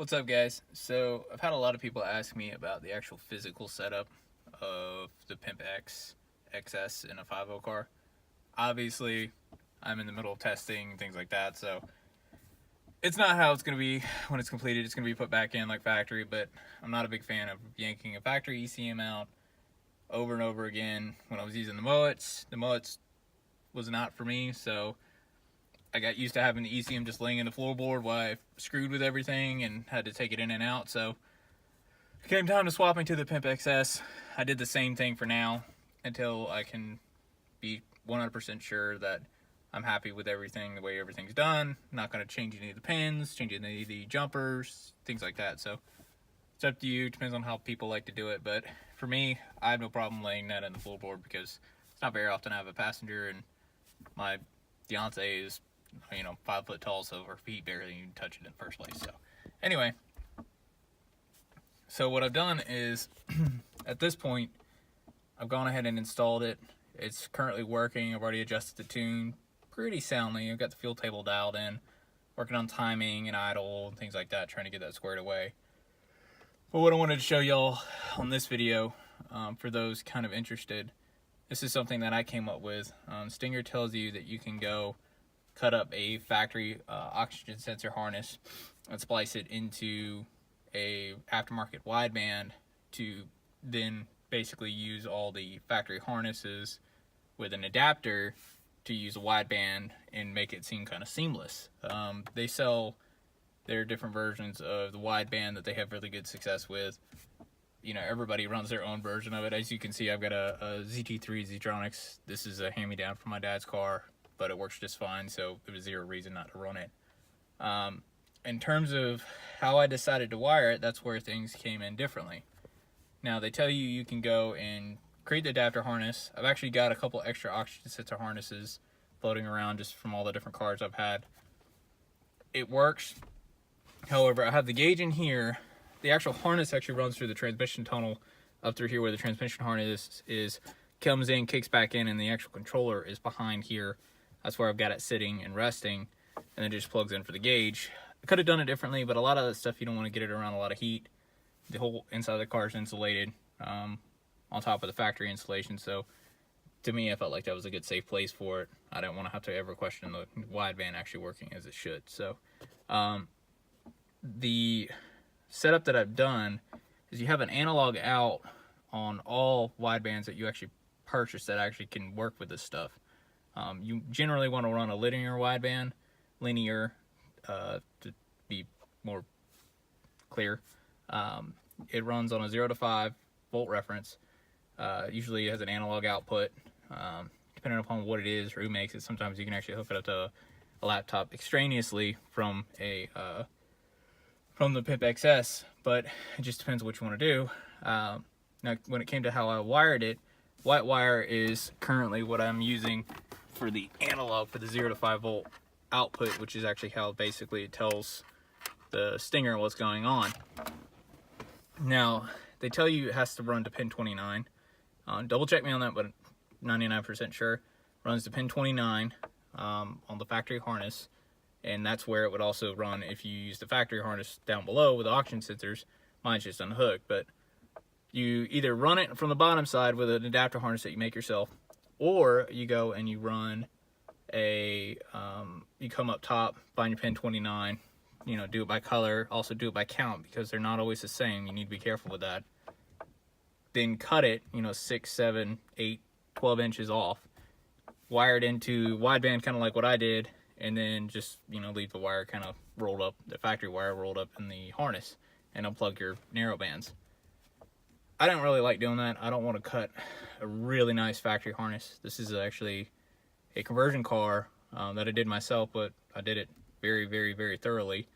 What's up, guys? So I've had a lot of people ask me about the actual physical setup of the PimpXS in a 5.0 car. Obviously, I'm in the middle of testing and things like that, so it's not how it's going to be when it's completed. It's going to be put back in like factory, but I'm not a big fan of yanking a factory ECM out over and over again. When I was using the mullets was not for me, so I got used to having the ECM just laying in the floorboard while I screwed with everything and had to take it in and out. So it came time to swapping to the PimpXS. I did the same thing for now until I can be 100% sure that I'm happy with everything, the way everything's done. I'm not going to change any of the pins, change any of the jumpers, things like that. So it's up to you. It depends on how people like to do it. But for me, I have no problem laying that in the floorboard because it's not very often I have a passenger, and my fiance is 5 foot tall, so her feet barely even touch it in the first place. So anyway, so what I've done is at this point I've gone ahead and installed it. It's currently working. I've already adjusted the tune pretty soundly. I've got the fuel table dialed in, working on timing and idle and things like that, trying to get that squared away. But what I wanted to show y'all on this video, for those kind of interested, this is something that I came up with. Stinger tells you that you can go cut up a factory oxygen sensor harness and splice it into a aftermarket wideband to then basically use all the factory harnesses with an adapter to use a wideband and make it seem kind of seamless. They sell their different versions of the wideband that they have really good success with. Everybody runs their own version of it. As you can see, I've got a ZT3 Zetronics. This is a hand-me-down from my dad's car, but it works just fine, so there was zero reason not to run it. In terms of how I decided to wire it, that's where things came in differently. Now, they tell you you can go and create the adapter harness. I've actually got a couple extra oxygen sensor harnesses floating around just from all the different cars I've had. It works. However, I have the gauge in here. The actual harness actually runs through the transmission tunnel up through here where the transmission harness is, comes in, kicks back in, and the actual controller is behind here. That's where I've got it sitting and resting, and then just plugs in for the gauge. I could have done it differently, but a lot of that stuff, you don't want to get it around a lot of heat. The whole inside of the car is insulated on top of the factory insulation, so to me, I felt like that was a good safe place for it. I didn't want to have to ever question the wideband actually working as it should. So the setup that I've done is you have an analog out on all widebands that you actually purchase that actually can work with this stuff. You generally want to run a linear wideband, to be more clear. It runs on a 0 to 5 volt reference. Usually it has an analog output. Depending upon what it is or who makes it, sometimes you can actually hook it up to a laptop extraneously from the PimpXS, but it just depends what you want to do. Now, when it came to how I wired it, white wire is currently what I'm using for the analog for the 0 to 5 volt output, which is actually how basically it tells the Stinger what's going on. Now, they tell you it has to run to pin 29. Double check me on that, but 99% sure. Runs to pin 29 on the factory harness, and that's where it would also run if you use the factory harness down below with the oxygen sensors. Mine's just unhooked, but you either run it from the bottom side with an adapter harness that you make yourself, or you go and you run you come up top, find your pin 29, do it by color, also do it by count, because they're not always the same. You need to be careful with that. Then cut it, 6, 7, 8, 12 inches off, wire it into wideband, kind of like what I did, and then just, leave the wire kind of rolled up, the factory wire rolled up in the harness, and unplug your narrow bands. I don't really like doing that. I don't want to cut a really nice factory harness. This is actually a conversion car that I did myself, but I did it very, very, very thoroughly.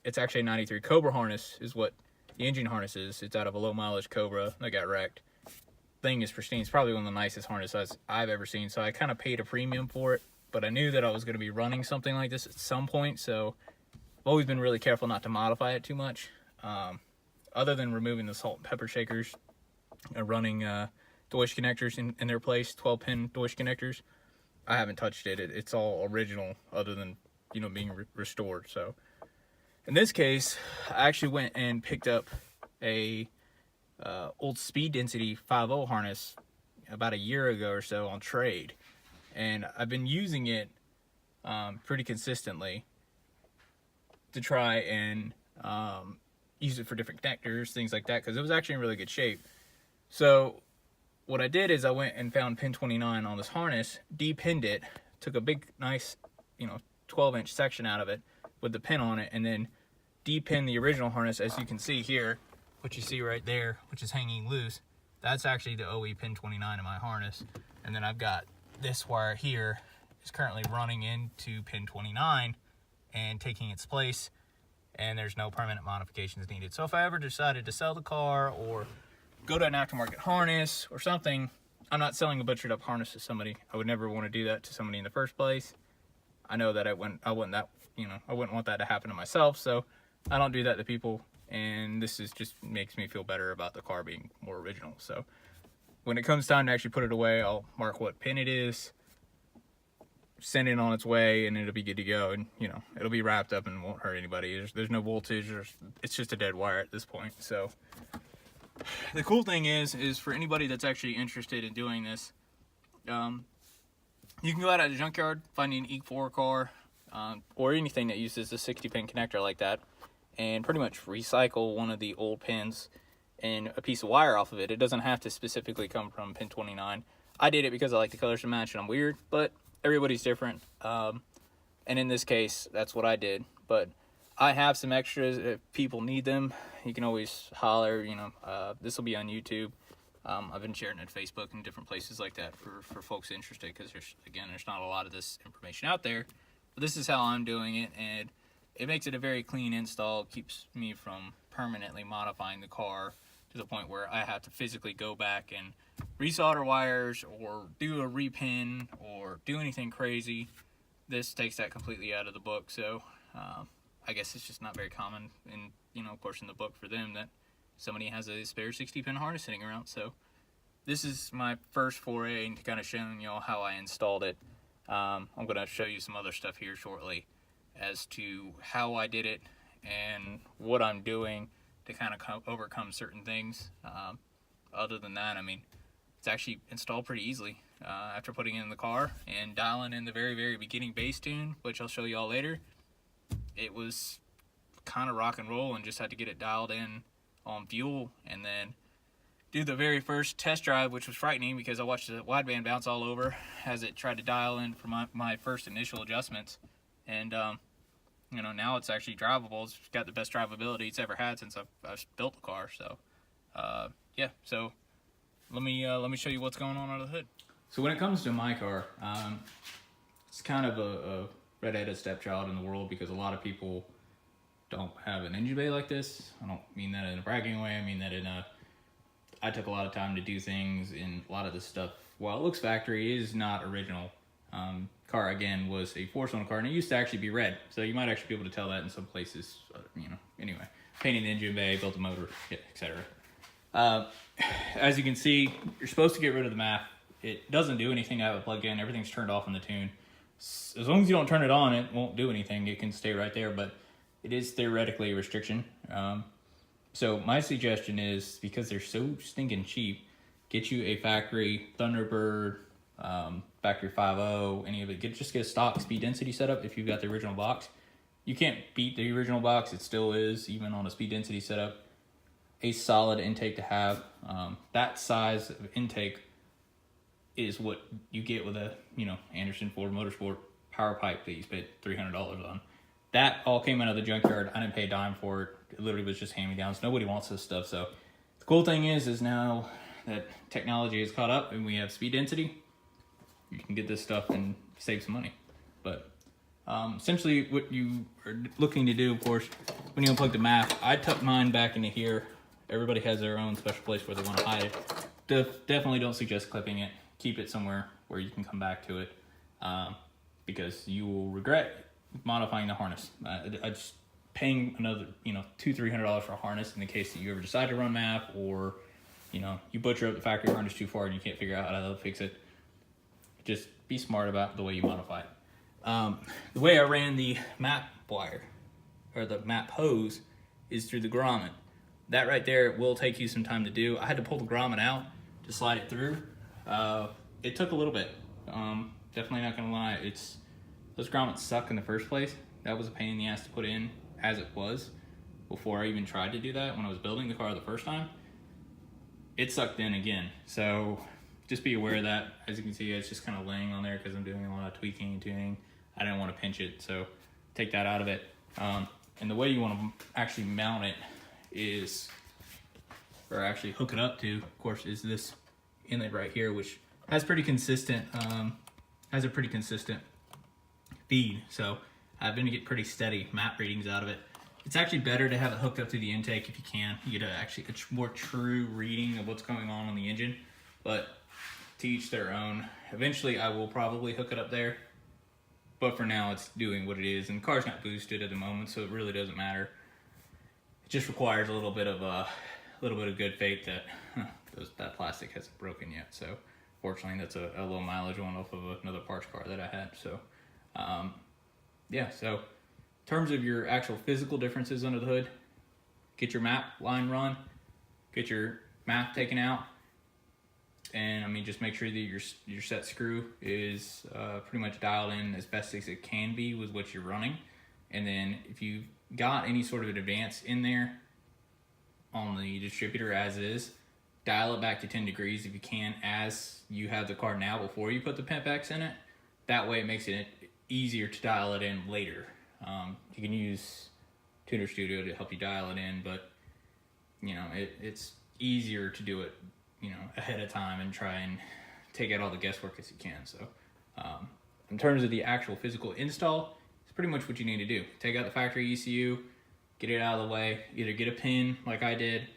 It's actually a 93 Cobra harness is what the engine harness is. It's out of a low mileage Cobra that got wrecked. Thing is pristine. It's probably one of the nicest harnesses I've ever seen, so I kind of paid a premium for it, but I knew that I was going to be running something like this at some point, so I've always been really careful not to modify it too much. Other than removing the salt and pepper shakers and running Deutsch connectors in their place, 12-pin Deutsch connectors, I haven't touched it. It's all original, other than being restored. So In this case, I actually went and picked up a old Speed Density 5.0 harness about a year ago or so on trade, and I've been using it pretty consistently to try and use it for different connectors, things like that, because it was actually in really good shape. So what I did is I went and found pin 29 on this harness, depinned it, took a big, nice, 12-inch section out of it with the pin on it, and then depinned the original harness, as you can see here, what you see right there, which is hanging loose. That's actually the OE pin 29 in my harness. And then I've got this wire here is currently running into pin 29 and taking its place, and there's no permanent modifications needed. So if I ever decided to sell the car or go to an aftermarket harness or something, I'm not selling a butchered up harness to somebody. I would never want to do that to somebody in the first place. I know that I wouldn't want that to happen to myself, so I don't do that to people, and this is just makes me feel better about the car being more original. So when it comes time to actually put it away, I'll mark what pin it is, send it on its way, and it'll be good to go, and it'll be wrapped up and won't hurt anybody. There's no voltage, it's just a dead wire at this point. So the cool thing is for anybody that's actually interested in doing this, you can go out at a junkyard, find an E4 car, or anything that uses a 60-pin connector like that, and pretty much recycle one of the old pins and a piece of wire off of it. It doesn't have to specifically come from pin 29. I did it because I like the colors to match, and I'm weird, but everybody's different. And in this case, that's what I did. But I have some extras. If people need them, you can always holler. This will be on YouTube. I've been sharing it on Facebook and different places like that for folks interested, because there's not a lot of this information out there. But this is how I'm doing it, and it makes it a very clean install. It keeps me from permanently modifying the car to the point where I have to physically go back and resolder wires or do a repin or do anything crazy. This takes that completely out of the book. So I guess it's just not very common, in of course in the book for them, that somebody has a spare 60-pin harness sitting around. So this is my first foray into kind of showing y'all how I installed it. I'm going to show you some other stuff here shortly as to how I did it and what I'm doing to kind of overcome certain things. Other than that, it's actually installed pretty easily. After putting it in the car and dialing in the very, very beginning bass tune, which I'll show you all later, it was kind of rock and roll, and just had to get it dialed in on fuel and then do the very first test drive, which was frightening because I watched the wideband bounce all over as it tried to dial in for my first initial adjustments. And now it's actually drivable. It's got the best drivability it's ever had since I've built the car. So yeah, so let me show you what's going on under the hood. So when it comes to my car, it's kind of a red-headed stepchild in the world, because a lot of people don't have an engine bay like this. I don't mean that in a bragging way. I mean that I took a lot of time to do things, and a lot of this stuff, while it looks factory, is not original. Car, again, was a 4-cylinder car, and it used to actually be red, so you might actually be able to tell that in some places. Anyway, painted the engine bay, built a motor, etc. As you can see, you're supposed to get rid of the map. It doesn't do anything to have it plugged in. Everything's turned off on the tune. As long as you don't turn it on, it won't do anything. It can stay right there, but it is theoretically a restriction. So my suggestion is, because they're so stinking cheap, get you a factory Thunderbird, factory 5.0, any of it. Just get a stock Speed Density setup if you've got the original box. You can't beat the original box. It still is, even on a Speed Density setup, a solid intake to have. That size of intake is what you get with a Anderson Ford Motorsport power pipe that you spent $300 on. That all came out of the junkyard. I didn't pay a dime for it. It literally was just hand-me-downs. Nobody wants this stuff. So the cool thing is now that technology has caught up and we have Speed Density, you can get this stuff and save some money. But essentially what you are looking to do, of course, when you unplug the map, I tuck mine back into here. Everybody has their own special place where they want to hide it. Definitely don't suggest clipping it. Keep it somewhere where you can come back to it, because you will regret modifying the harness. I just paying another $200-300 for a harness in the case that you ever decide to run map, or you butcher up the factory harness too far and you can't figure out how to fix it. Just be smart about the way you modify it. The way I ran the map wire or the map hose is through the grommet. That right there will take you some time to do. I had to pull the grommet out to slide it through. It took a little bit. Definitely not gonna lie. Those grommets suck in the first place. That was a pain in the ass to put in as it was before I even tried to do that when I was building the car the first time. It sucked in again. So just be aware of that. As you can see, it's just kind of laying on there because I'm doing a lot of tweaking and tuning. I didn't want to pinch it, so take that out of it. And the way you want to actually mount it is, or actually hook it up to, of course, is this inlet right here, which has pretty consistent, has a pretty consistent feed. So I've been to get pretty steady map readings out of it. It's actually better to have it hooked up to the intake if you can. You get a more true reading of what's going on the engine, but to each their own. Eventually I will probably hook it up there, but for now it's doing what it is, and the car's not boosted at the moment, so it really doesn't matter. It just requires a little bit of good faith that that plastic hasn't broken yet. So fortunately that's a low mileage one off of another parts car that I had. So yeah, so in terms of your actual physical differences under the hood, get your map line run, get your map taken out, and I mean just make sure that your set screw is pretty much dialed in as best as it can be with what you're running. And then if you got any sort of an advance in there on the distributor as is, dial it back to 10 degrees if you can, as you have the car now before you put the PimpX in it. That way it makes it easier to dial it in later. You can use Tuner Studio to help you dial it in, but you know, it's easier to do it, you know, ahead of time and try and take out all the guesswork as you can. So in terms of the actual physical install, it's pretty much what you need to do. Take out the factory ECU, get it out of the way, either get a pin like I did,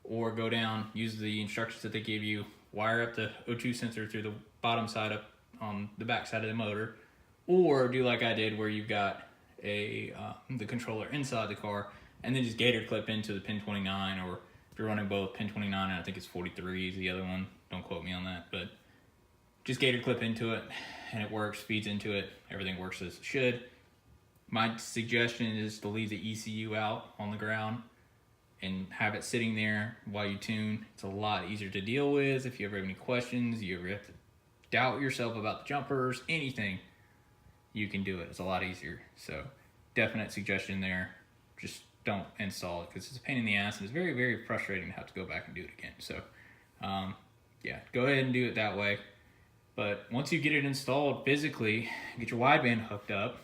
or go down, use the instructions that they give you, wire up the O2 sensor through the bottom side up on the back side of the motor, or do like I did where you've got the controller inside the car, and then just gator clip into the pin 29, or if you're running both, pin 29 and I think it's 43 is the other one, don't quote me on that, but just gator clip into it and it works, feeds into it, everything works as it should. My suggestion is to leave the ECU out on the ground and have it sitting there while you tune. It's a lot easier to deal with. If you ever have any questions, you ever have to doubt yourself about the jumpers, anything, you can do it. It's a lot easier. So definite suggestion there. Just don't install it because it's a pain in the ass and it's very, very frustrating to have to go back and do it again. So yeah, go ahead and do it that way. But once you get it installed physically, get your wideband hooked up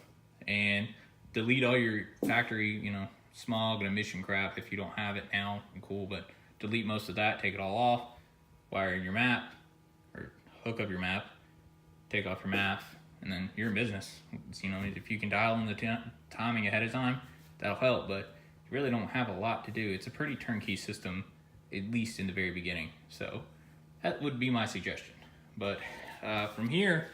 and delete all your factory, you know, smog and emission crap if you don't have it now, cool, but delete most of that, take it all off, wire in your map, or hook up your map, take off your map, and then you're in business. It's, you know, if you can dial in the timing ahead of time, that'll help, but you really don't have a lot to do. It's a pretty turnkey system, at least in the very beginning. So that would be my suggestion. But from here,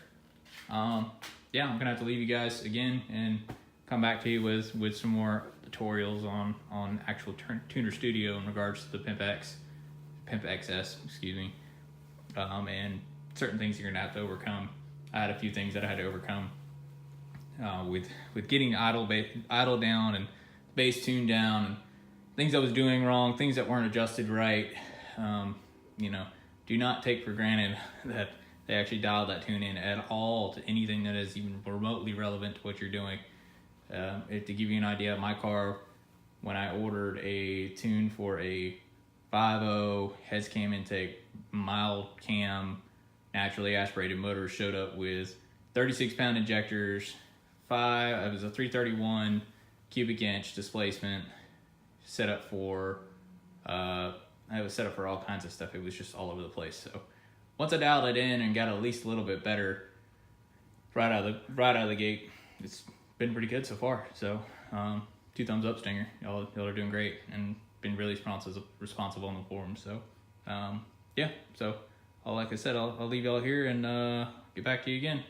yeah, I'm gonna have to leave you guys again and come back to you with some more tutorials on actual Tuner Studio in regards to the PimpXS, excuse me, and certain things you're gonna have to overcome. I had a few things that I had to overcome with getting idle down and bass tuned down, and things I was doing wrong, things that weren't adjusted right. You know, do not take for granted that they actually dialed that tune in at all to anything that is even remotely relevant to what you're doing. To give you an idea, my car, when I ordered a tune for a 5.0 heads cam intake, mild cam, naturally aspirated motor, showed up with 36-pound injectors, it was a 331 cubic inch displacement, set up for, it was set up for all kinds of stuff. It was just all over the place. So once I dialed it in and got at least a little bit better right out of the gate, it's been pretty good so far. So 2 thumbs up, Stinger. Y'all are doing great and been really responsible on the forum. So yeah, so like I said, I'll leave y'all here and get back to you again.